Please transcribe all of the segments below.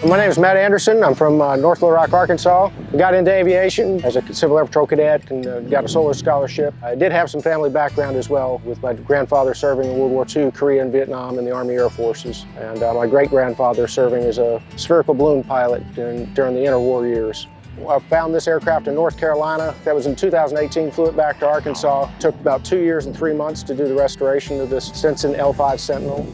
My name is Matt Anderson. I'm from North Little Rock, Arkansas. I got into aviation as a Civil Air Patrol cadet and got a solar scholarship. I did have some family background as well, with my grandfather serving in World War II, Korea and Vietnam in the Army Air Forces, and my great-grandfather serving as a spherical balloon pilot during the interwar years. I found this aircraft in North Carolina. That was in 2018, flew it back to Arkansas. Took about 2 years and 3 months to do the restoration of this Stinson L5 Sentinel.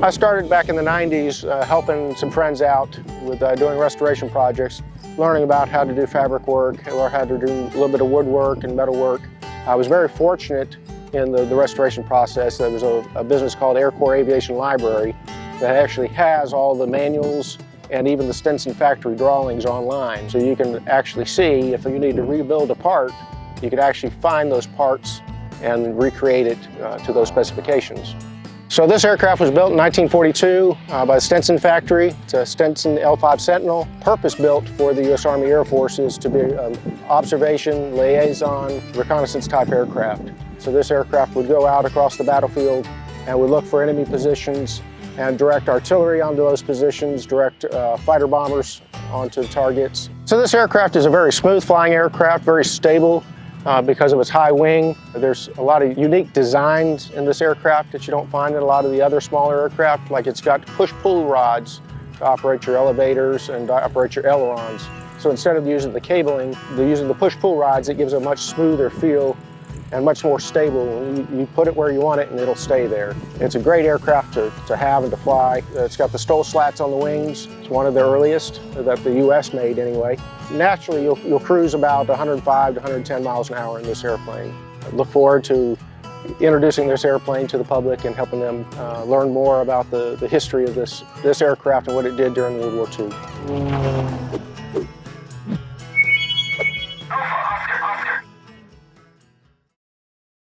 I started back in the 90s helping some friends out with doing restoration projects, learning about how to do fabric work, or how to do a little bit of woodwork and metal work. I was very fortunate in the restoration process. There was a business called Air Corps Aviation Library that actually has all the manuals and even the Stinson factory drawings online. So you can actually see if you need to rebuild a part, you could actually find those parts and recreate it to those specifications. So this aircraft was built in 1942 by the Stinson factory. It's a Stinson L5 Sentinel, purpose-built for the U.S. Army Air Forces to be an observation, liaison, reconnaissance type aircraft. So this aircraft would go out across the battlefield and would look for enemy positions and direct artillery onto those positions, direct fighter bombers onto the targets. So this aircraft is a very smooth flying aircraft, very stable because of its high wing. There's a lot of unique designs in this aircraft that you don't find in a lot of the other smaller aircraft. Like it's got push-pull rods to operate your elevators and to operate your ailerons. So instead of using the cabling, they're using the push-pull rods. It gives a much smoother feel and much more stable. You put it where you want it and it'll stay there. It's a great aircraft to have and to fly. It's got the stole slats on the wings. It's one of the earliest that the U.S. made anyway. Naturally, you'll cruise about 105 to 110 miles an hour in this airplane. I look forward to introducing this airplane to the public and helping them learn more about the history of this aircraft and what it did during World War II.